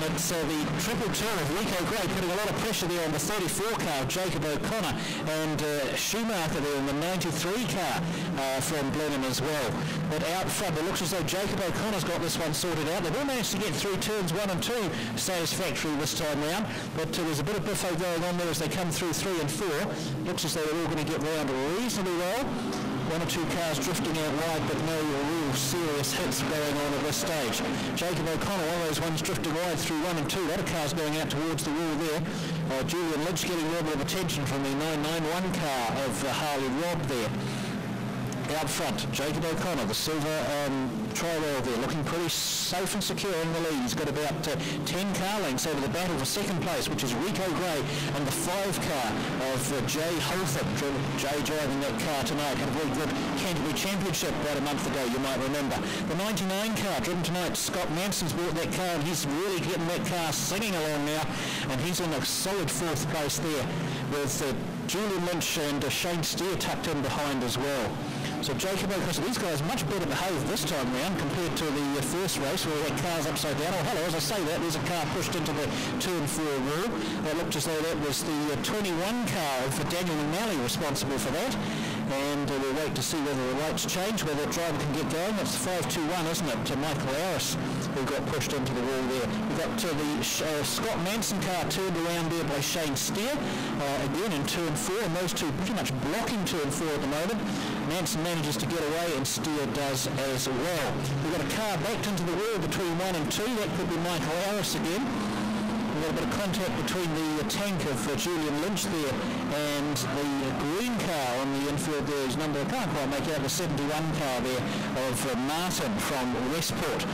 and it's the triple two of Rico Gray putting a lot of pressure there on the 34 car, Jacob O'Connor, and Schumacher there in the 93 car from Glen as well. But out front, it looks as though Jacob O'Connor's got this one sorted out. They've all managed to get through turns 1 and 2 satisfactory this time round, but there's a bit of biffo going on there as they come through 3 and 4. Looks as though they're all going to get round reasonably well. 1 or 2 cars drifting out wide, but no real serious hits going on at this stage. Jacob O'Connor, one of those ones drifting wide through 1 and 2. A lot of cars going out towards the wall there. Julian Lynch getting a little bit of attention from the 991 car of Harley Robb there. Out front, Jacob O'Connor, the silver tri-rail there, looking pretty safe and secure in the lead. He's got about 10 car lengths over the battle for second place, which is Rico Gray, and the 5 car of Jay Holtham. Jay driving that car tonight, had a very good Canterbury Championship about a month ago, you might remember. The 99 car, driven tonight, Scott Manson's bought that car, and he's really getting that car singing along now, and he's in a solid 4th place there, with Julian Lynch and Shane Steer tucked in behind as well. So Jacob O'Connor, these guys much better behaved this time round compared to the first race where we had cars upside down. Oh, hello, as I say that, there's a car pushed into the 2 and 4 wall. That looked as though that was the 21 car for Daniel McNally responsible for that. And we'll wait to see whether the lights change, whether the driver can get going. That's the 521, isn't it, to Michael Harris, who got pushed into the wall there. We've got the Scott Manson car turned around there by Shane Steer, again in 2 and 4, and those two pretty much blocking 2 and 4 at the moment. Manson manages to get away, and Steer does as well. We've got a car backed into the wall between 1 and 2. That could be Michael Harris again. We've got a bit of contact between the tank of Julian Lynch there and the green car on the infield there. His number, I can't quite make out, the 71 car there of Martin from Westport.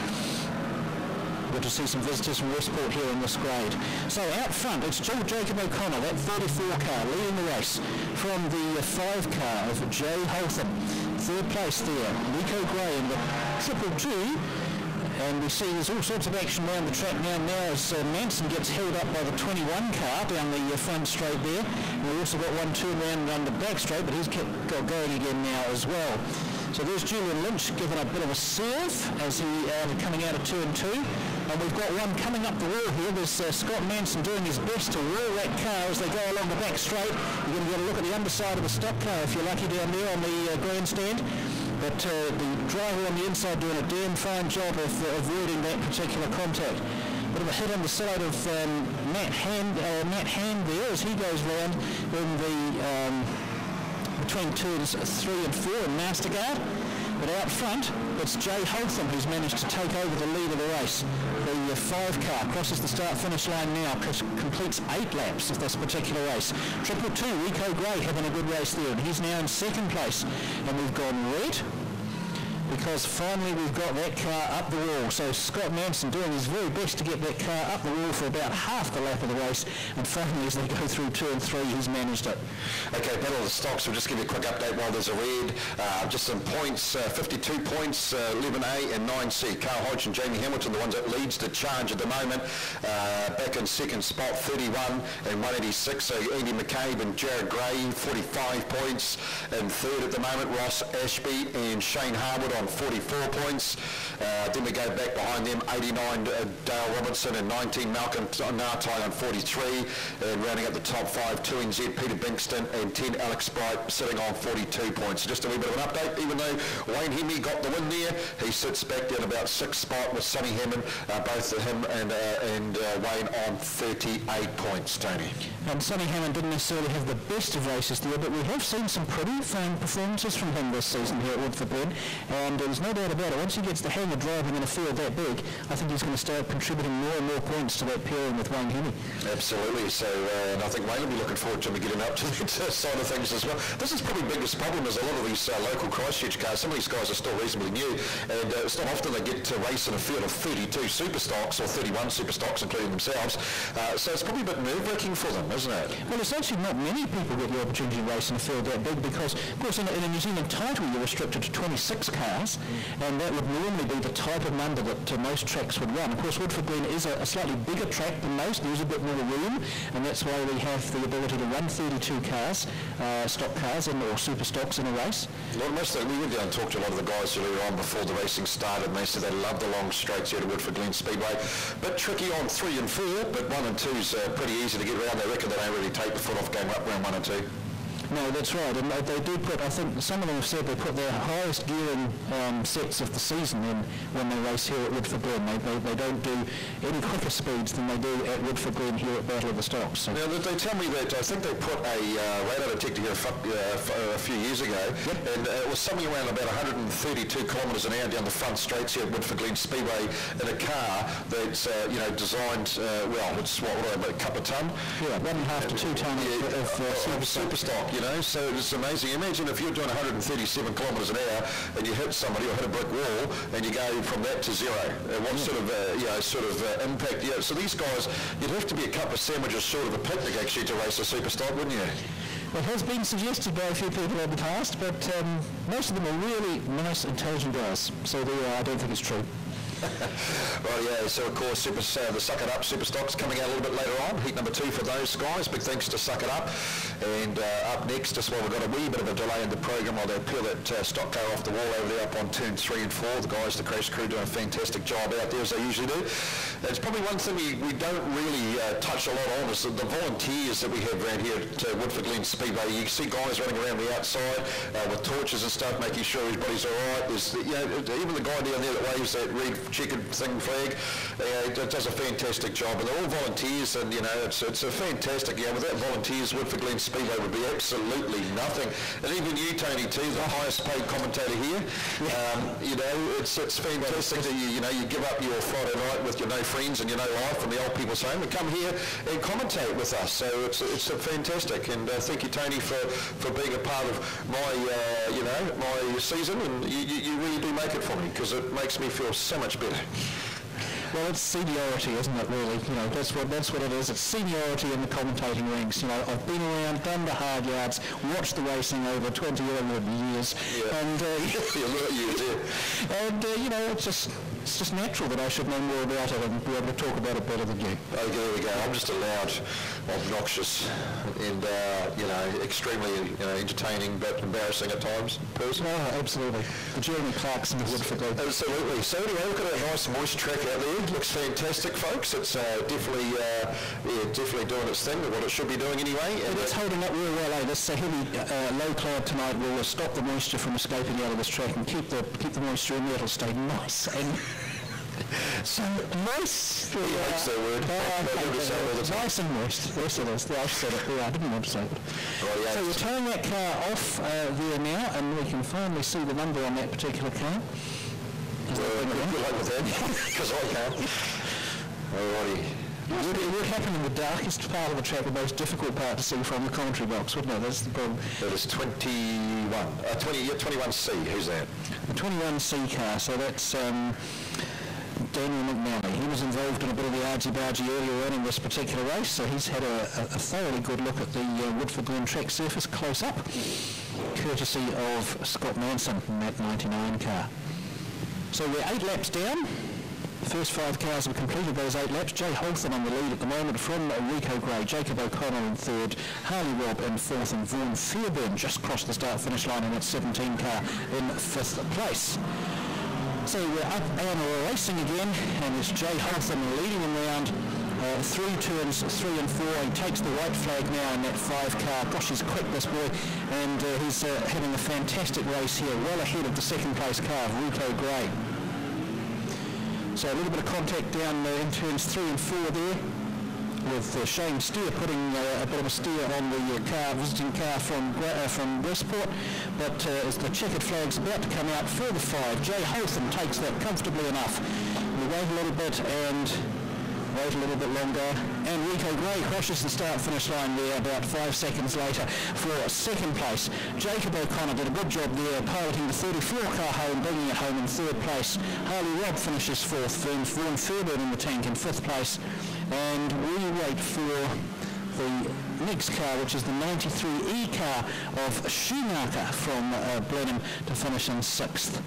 Good to see some visitors from Westport here in this grade. So out front, it's still Jacob O'Connor, that 34 car, leading the race from the 5 car of Jay Holtham. 3rd place there, Rico Gray in the triple G. And we see there's all sorts of action around the track now as Manson gets held up by the 21 car down the front straight there. And we've also got one turn round around the back straight, but he's got going again now as well. So there's Julian Lynch giving a bit of a serve as he coming out of 2 and 2. And we've got one coming up the wall here. There's Scott Manson doing his best to roll that car as they go along the back straight. You're going to get a look at the underside of the stock car if you're lucky down there on the grandstand. But the driver on the inside doing a damn fine job of avoiding that particular contact. Bit of a hit on the side of Matt Hand there as he goes round in the between turns 3 and 4 in Masterguard. But out front, it's Jay Holtham who's managed to take over the lead of the race. The 5 car crosses the start-finish line now, completes 8 laps of this particular race. Triple 2, Rico Gray having a good race there, and he's now in 2nd place. And we've gone red, because finally we've got that car up the wall. So Scott Manson doing his very best to get that car up the wall for about half the lap of the race, and finally as they go through 2 and 3, he's managed it. Okay, battle of the stocks, we'll just give you a quick update while there's a red. Just some points, 52 points, 11A and 9C. Carl Hodge and Jamie Hamilton, the ones that leads the charge at the moment. Back in 2nd spot, 31 and 186. So Andy McCabe and Jared Gray, 45 points. In 3rd at the moment, Ross Ashby and Shane Harwood on 44 points. Then we go back behind them, 89 Dale Robinson and 19 Malcolm Nartai on 43. And rounding up the top 5, 2NZ Peter Bingston and 10 Alex Bright sitting on 42 points. So just a wee bit of an update. Even though Wayne Hemme got the win there, he sits back down about 6th spot with Sonny Hammond, both him and Wayne on 38 points, Tony. And Sonny Hammond didn't necessarily have the best of races there, but we have seen some pretty fine performances from him this season here at Woodford. And there's no doubt about it, once he gets the hang of driving in a field that big, I think he's going to start contributing more and more points to that pairing with Wayne Hemme. Absolutely. So, and I think Wayne will be looking forward to getting up to that side of things as well. This is probably the biggest problem is a lot of these local Christchurch cars, some of these guys are still reasonably new, and it's not often they get to race in a field of 32 super stocks or 31 super stocks, including themselves. So it's probably a bit nerve-wracking for them, isn't it? Well, it's actually not many people get the opportunity to race in a field that big because, of course, in a New Zealand title, you're restricted to 26 cars. cars, and that would normally be the type of number that most tracks would run. Of course, Woodford Glen is a slightly bigger track than most. There's a bit more room, and that's why we have the ability to run 32 cars, stock cars or super stocks in a race. Well, we went down and talked to a lot of the guys earlier on before the racing started, and they said they love the long straights here at Woodford Glen Speedway. Bit tricky on 3 and 4, but 1 and 2's pretty easy to get around. They reckon they don't really take the foot off going up round 1 and 2. No, that's right, and they do put, I think some of them have said they put their highest gearing sets of the season in when they race here at Woodford Glen. They don't do any quicker speeds than they do at Woodford Glen here at Battle of the Stocks. So. Now, they tell me that I think they put a radar detector here a few years ago, and it was something around about 132 kilometres an hour down the front straights here at Woodford Glen Speedway in a car that's designed, it's a couple of tonne? Yeah, 1.5 to 2 tonne of super stock. So it's amazing. Imagine if you're doing 137 kilometres an hour and you hit somebody or hit a brick wall and you go from that to zero. What sort of impact? So these guys, you'd have to be a couple of sandwiches short of a picnic actually to race a super stock, wouldn't you? It has been suggested by a few people in the past, but most of them are really nice, intelligent guys. So I don't think it's true. Well, yeah, so of course the Suck It Up Super Stocks coming out a little bit later on, heat number 2 for those guys. Big thanks to Suck It Up. And up next, just while we've got a wee bit of a delay in the program while they peel that stock car off the wall over there up on turn 3 and 4. The guys, the crash crew, doing a fantastic job out there as they usually do. It's probably one thing we don't really touch a lot on is the volunteers that we have around here at Woodford Glen Speedway. You see guys running around the outside with torches and stuff, making sure everybody's all right. There's even the guy down there that waves that red checkered thing flag, does a fantastic job, and they're all volunteers, and it's a fantastic. Without volunteers, Woodford Glen Speedway would be absolutely nothing. And even you, Tony, too, the highest paid commentator here. It's fantastic that you give up your Friday night with your no friends and your no life from the old people's home and come here and commentate with us. So it's fantastic, and thank you, Tony, for being a part of my season, and you really do make it for me because it makes me feel so much better. Well, it's seniority, isn't it, really? That's what it is. It's seniority in the commentating ranks. I've been around, done the hard yards, watched the racing over 20 years. Yeah. And, it's just natural that I should know more about it and be able to talk about it better than you. Okay, there we go. I'm just a loud, obnoxious, and, extremely entertaining but embarrassing at times person. Oh, absolutely. The Jeremy Clarkson of Woodford Glen. Absolutely. So anyway, look at that nice moist track out there. Looks fantastic, folks. It's definitely doing its thing, what it should be doing anyway. And it's holding up real well. This heavy low cloud tonight will stop the moisture from escaping out of this track and keep the moisture in there. It'll stay nice and so moist. He hates that word. Nice and moist. Yes, it is. I said it. I didn't want to say it. Right, yeah. So we're turning that car off there now, and we can finally see the number on that particular car. Good luck with that, because I can't. Alrighty. It would happen in the darkest part of the track, the most difficult part to see from the commentary box, wouldn't it? That's the problem. That is 21C. Who's that? The 21C car, so that's Daniel McNally. He was involved in a bit of the argy-bargy earlier on in this particular race, so he's had a thoroughly good look at the Woodford Glen track surface close up, courtesy of Scott Manson in that 99 car. So we're 8 laps down. The first 5 cars have completed those 8 laps. Jay Holtham on the lead at the moment from Rico Gray, Jacob O'Connell in 3rd, Harley Robb in 4th, and Vaughan Fairburn just crossed the start-finish line in that 17 car in 5th place. So we're up and we're racing again, and it's Jay Holtham leading them round through turns 3 and 4. He takes the white flag now in that 5 car. Gosh, he's quick, this boy, and he's having a fantastic race here, well ahead of the 2nd place car of Rico Gray. So a little bit of contact down in turns 3 and 4 there, with Shane Steer putting a bit of a steer on the visiting car from Westport. But as the checkered flag's about to come out for the 5, Jay Holtham takes that comfortably enough. We wait a little bit and wait a little bit longer, and Rico Gray crosses the start-finish line there about 5 seconds later for 2nd place. Jacob O'Connor did a good job there, piloting the 34 car home, bringing it home in 3rd place. Harley Robb finishes 4th, Vaughan Fairburn in the tank in 5th place, and we wait for the next car, which is the 93E car of Schumacher from Blenheim, to finish in 6th.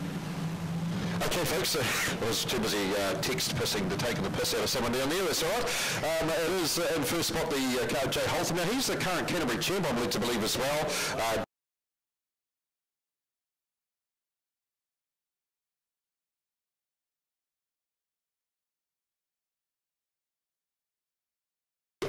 Okay, folks, I was too busy text pissing to taking the piss out of someone down there. That's all right. It is in first spot the car Jay Holtham. Now he's the current Canterbury champ, I'm led to believe as well.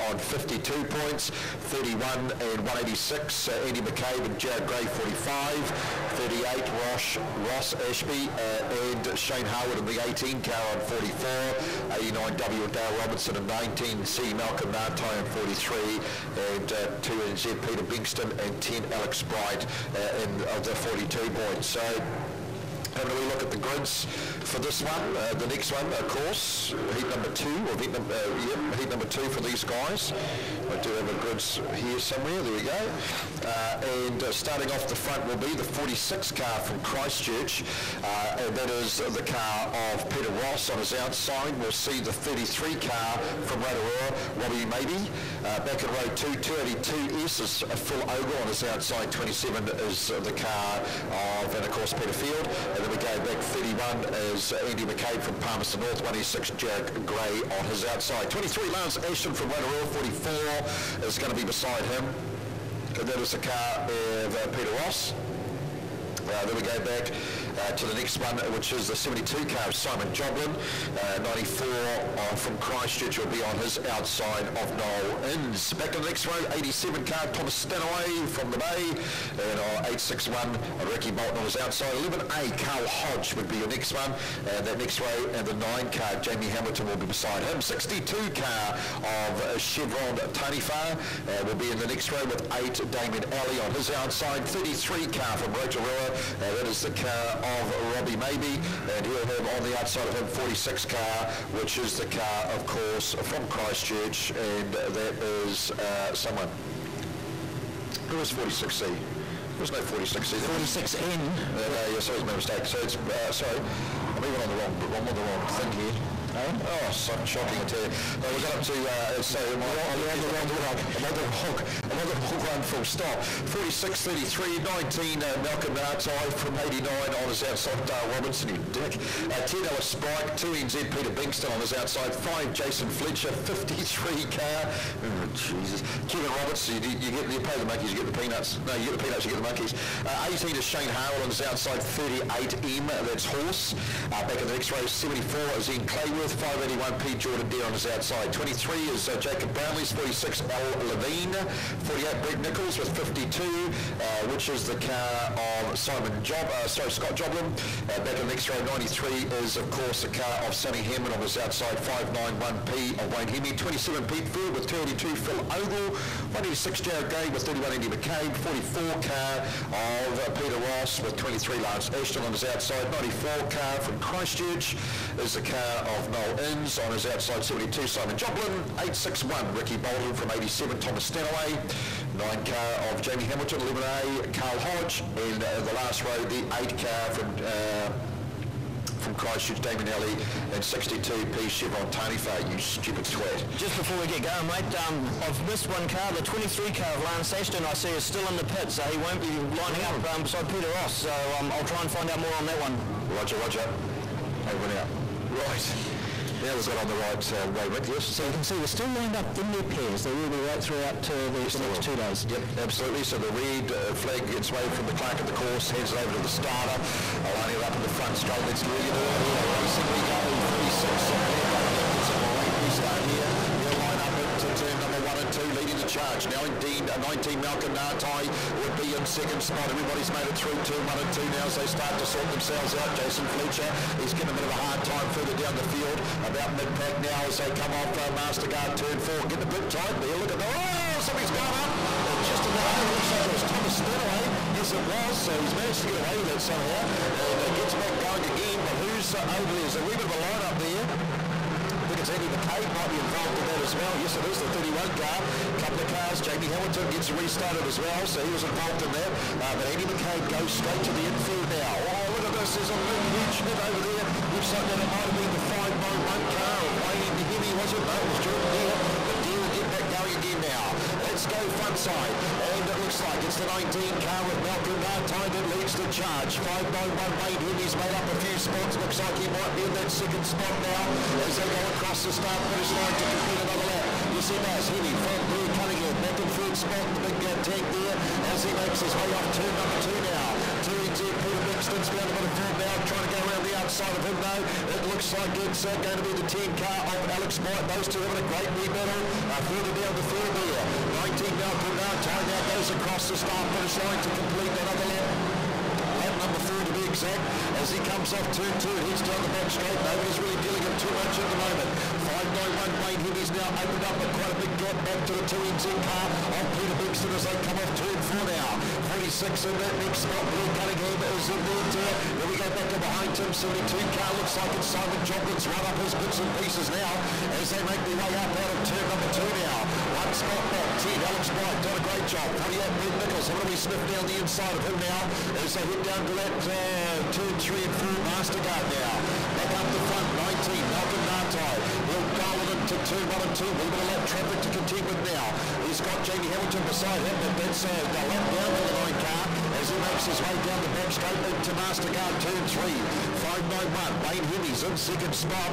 On 52 points, 31 and 186, Andy McCabe and Jared Gray 45, 38 Ross Ashby and Shane Harwood in the 18 car on 44, 89 W and Dale Robinson and 19, C Malcolm Nartai on 43, and 2 NZ Peter Bingston and 10 Alex Bright in the 42 points. So having a wee look at the grids for this one. The next one, of course, heat number 2, or heat number 2 for these guys. I do have a grids here somewhere, there we go. And starting off the front will be the 46 car from Christchurch, and that is the car of Peter Ross on his outside. We'll see the 33 car from Rotorua, Robbie Maybe. Back in row 2, 282S is a full oval on his outside. 27 is the car of, and of course, Peter Field. And then we go back 31 is Andy McCabe from Palmerston North, 186 Jared Gray on his outside. 23 Lance Ashton from Rotorua, 44 is going to be beside him. And that is the car of Peter Ross. Then we go back to the next one, which is the 72 car of Simon Joblin. 94 from Christchurch will be on his outside of Noel Inns. Back to the next row, 87 car Thomas Stanaway from the Bay. And 861 Ricky Bolton on his outside. 11A Carl Hodge would be your next one. And that next row, and the 9 car Jamie Hamilton will be beside him. 62 car of Chevron Taniwha will be in the next row with 8 Damien Alley on his outside. 33 car from Rotorua. That is the car of Robbie Maybe, and he'll have on the outside of him 46 car, which is the car, of course, from Christchurch, and that is someone. Who is 46C? There's no 46C. 46N. Yeah, sorry, it's my mistake. So it's, sorry, I'm even on the wrong thing here. Oh, something shocking, I tell you. We got up to, I'm on the hook run full stop. 46.33, 19 Malcolm Nartai from 89 on his outside, Dale Robinson, you dick. 10 Alice Sprite, 2 NZ Peter Bingston on his outside, 5 Jason Fletcher, 53 car. Oh, Jesus. Kevin Roberts, you pay the monkeys, you get the peanuts. No, you get the peanuts, you get the monkeys. 18 is Shane Harwood on his outside, 38M, that's Horse. Back in the next race, 74 is Ian Clayworth. 581 P. Jordan Deere on his outside. 23 is Jacob Brownlee's, 46 Al Levine, 48 Brett Nichols with 52, which is the car of Scott Joblin. Back in the next row, 93 is of course the car of Sonny Hammond on his outside. 591 P of Wayne Hemi, 27 Pete Field with 32 Phil Ogle, 186 Jared Gray with 31 Andy McCabe, 44 car of Peter Ross with 23 Lance Ashton on his outside. 94 car from Christchurch is the car of Noel Inns on his outside. 72 Simon Joblin, 861 Ricky Bolton from 87 Thomas Stanaway, 9 car of Jamie Hamilton, 11A Carl Hodge, and the last row the 8 car from Christchurch, Damien Alley, and 62P Chevron Taniwha, you stupid twat. Just before we get going, mate, I've missed one car. The 23 car of Lance Ashton I see is still in the pit, so he won't be lining up beside Peter Ross, so I'll try and find out more on that one. Roger. Over now. Right. Now there's got on the right way, Rick, yes? So you can see they're still lined up in their pairs. They will be right throughout the next 2 days. Yep, absolutely. So the red flag gets away from the clerk at the course, hands it over to the starter. Lining it up in the front straight. Let's really do it here. Racing we go. 36. It's a great restart here. We'll line up into turn number 1 and 2, leading the charge. Now indeed, 19 Malcolm Nartai would be in second spot. Everybody's made it through turn 1 and 2 now as they start to sort themselves out. Jason Fletcher is getting a bit of a hard time further down the field. About mid-pack now as they come off Mastercard turn 4. Get the bit tight there. Look at the... Oh, something's gone up. Just in the way. Looks like it was Thomas Stanaway. Yes, it was. So he's managed to get away with it somehow. And gets back going again. But who's over there? There's a wee bit of a line-up there. I think it's Andy McCabe might be involved in that as well. Yes, it is the 31 car. A couple of cars. Jamie Hamilton gets restarted as well, so he was involved in that. But Andy McCabe goes straight to the infield now. Oh, look at this. There's a big, huge hit over there. Looks like that it might have been the 591 car of Wayne Hemi, was it? No, it was Jordan Deere. But Deere will get back going again now. That's let's go front side. And it looks like it's the 19 car with Malcolm Martine that leads the charge. 591 Wayne Henry's made up a few spots. Looks like he might be in that second spot now as they go across the start finish line to complete another lap. Yes, he does. Henry from Blue Cunningham back in third spot. The big tank there as he makes his way off turn number 2 now. 2 into Peter Bixton's down the bit of now, trying to go around the outside of him though. It looks like it's going to be the 10 car of Alex White. Those two having a great wee battle. Further down the field there. 19 Malcolm Martine now goes across the start finish line to complete another lap. Lap number 4 to be exact. As he comes off turn 2 and heads down the back straight. Nobody's really dealing him too much at the moment. 591 Wayne Henry's now opened up quite a big gap back to the 2NZ car of Peter Bixton as they come off turn 4 now. 46 in that next spot. Blue Cunningham is in there. Then we go back to behind him. 72 car looks like it's Simon Joplin's run up his bits and pieces now as they make their way up out of turn number 2 now. One spot back. 10 Alex White done a great job. 48 Brett Nichols having a wee sniff down the inside of him now as they head down to that turn 3 and 4 Mastercard now. Back up the front. 19 Malcolm Martine. He'll dial it into turn 1 and 2. A little bit of lap traffic to contend with now. He's got Jamie Hamilton beside him, but that's the lap down for the 9 car as he makes his way down the back straight into Mastercard turn 3. 591 Wayne Henry's in second spot.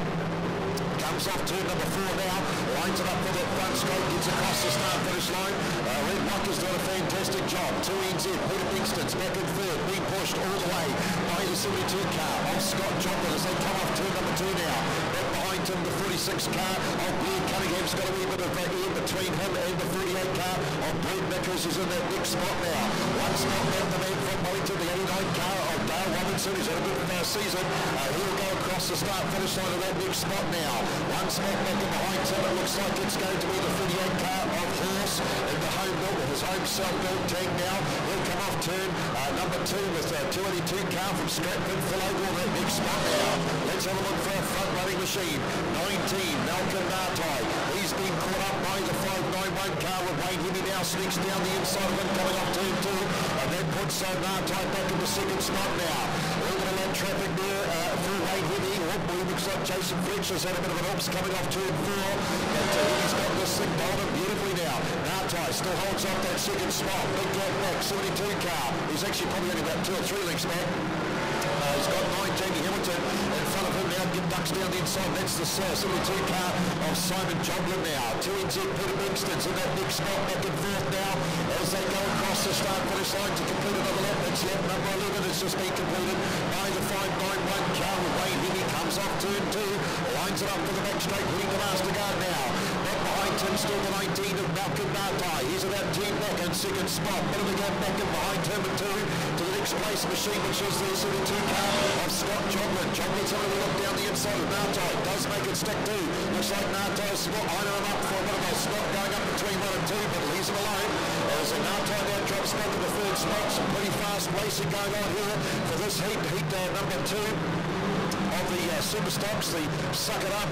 Comes off turn number 4 now, lines it up for that front straight, gets across the start finish line. Red Walker's done a fantastic job. 2NZ, Peter Bixton's back in third, being pushed all the way by the 72 car of Scott Joplin as they come off turn number 2 now. Back behind him, the 46 car of Glen Cunningham's got a wee bit of in between him and the 48 car of Brett Nichols is in that next spot now. One spot back the man from Wellington, the 89 car of Dale Robinson, who's had a good season. He'll go across the start finish line of that next spot now. One spot back in behind him, it looks like it's going to be the 38 car of Horse in the home built, his home self-built tank now. He'll come off turn number 2 with the 282 car from Stratford, Phil Ogle, that next spot now. Let's have a look for a front running machine. 19 Malcolm Martine. He's been caught up by the 591 car with Wayne Henry now sneaks down the inside of him coming off turn 2, and then puts Martine back in the second spot now. A little bit of that traffic there for Wayne Henry. It looks like Jason Fletcher's had a bit of an oops coming off turn 4, but he's got this thing down him beautifully now. Martine still holds off that second spot. Big gap back, 72 car. He's actually probably only about 2 or 3 lengths back. He's got 9 Jamie Hamilton in front of him now. Get ducks down the inside. That's the 72 car of Simon Joplin now. 2NZ Peter Bixton's in that next spot back and forth now as they go across the start finish line to complete another lap. That's lap number 11. It's just been completed by the 591 car with Wayne Henry. Comes off turn 2, lines it up for the back straight, hitting the Mastercard now. Back behind him, still the 19 of Malcolm Martine. He's about 10 back in second spot. Bit of a gap back in behind him and 2 to the next place machine, which is the 72 car of Scott Joplin. Joplin's having a look down the inside of Martine. Does make it stick too. Looks like Martine's lining him up for a bit of a spot going up between 1 and 2, but leaves him alone. As Martine now drops back to the third spot. Some pretty fast racing going on here for this heat number 2 of the super stocks, the Suck It Up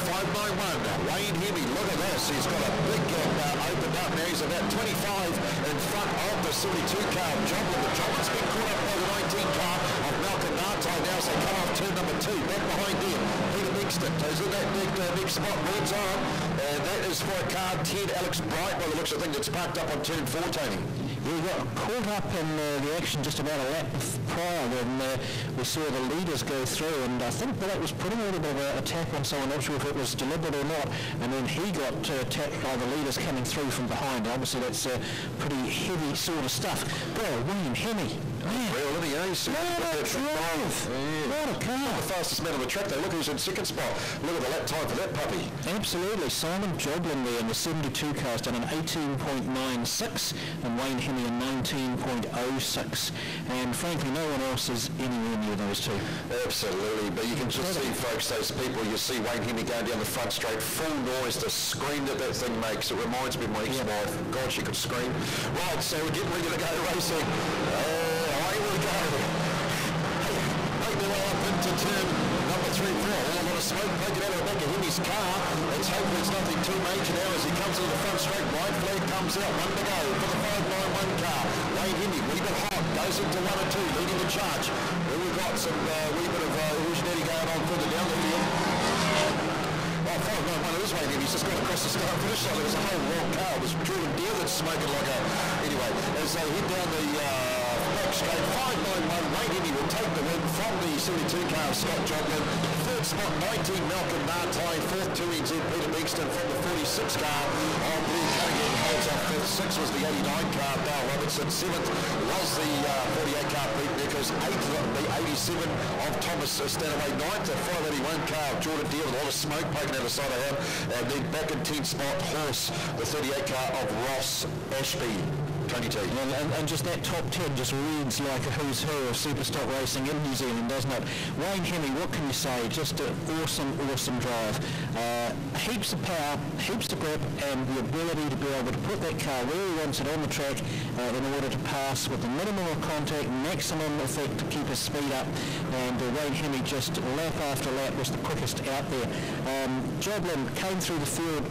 591. Wayne Henry, look at this. He's got a big gap opened up now. He's about 25 in front of the 72 car of Joplin. But Joplin's been caught up by the 19 car of Malcolm Martine now as they come off turn number 2. Back behind him, Peter Bixton. He's in that big spot, leads on. And that is for a car 10, Alex Bright, by the looks of things, that's parked up on turn 4, Tony. We got caught up in the action just about a lap prior when we saw the leaders go through, and I think that was putting a little bit of a attack on someone, not sure if it was deliberate or not, and then he got attacked by the leaders coming through from behind. Obviously that's pretty heavy sort of stuff. Bro, William Hemi. Real, isn't he? What a drive! What a car! The fastest man on the track though. Look who's in second spot. Look at the lap time for that puppy. Absolutely. Simon Joplin there in the 72 car has done an 18.96 and Wayne Hemi a 19.06, and frankly no one else is anywhere near those two. Absolutely, but you can just see, folks, those people, you see Wayne Hemi going down the front straight, full noise, the scream that thing makes. It reminds me of my ex-wife. God, she could scream. Right, so we're getting ready to go racing. Away we go. Make their way up into turn number 3, 4. A lot of smoke taken out of the back of Hemi's car. Let's hope there's nothing too major now as he comes into the front straight. White flag comes out, 1 to go for the 591 car. Wayne Hemi, wee bit hot, goes into 1 and 2, leading the charge. Then we've got some wee bit of originating going on further down the field. Oh, 591, it is Wayne Hemi. he's just gone across the start and finish line. There was a whole wrong car. It was Jordan Deere that's smoking like a... Anyway, as they head down the back straight, 591, Wayne Hemi will take the win from the 72 car of Scott Joplin. Third spot, 19, Malcolm Nartai. Fourth, 2NZ, Peter Beakston from the 46 car of Blue Cunningham holds off fifth. Sixth was the 89 car, Dale Robertson. Seventh was the 48 car, Pete Nichols. Eighth, the 87 of Thomas Stanaway. Ninth, the 581 car of Jordan Deere with a lot of smoke poking out the side of him. And then back in 10th spot, Horse, the 38 car of Ross Ashby. Tony T. And just that top 10 just reads like a who's who of superstock racing in New Zealand, doesn't it? Wayne Hemi, what can you say? Just an awesome drive. Heaps of power, heaps of grip, and the ability to be able to put that car where he wants it on the track in order to pass with the minimum of contact, maximum effect to keep his speed up. And Wayne Hemi just lap after lap was the quickest out there. Joblin came through the field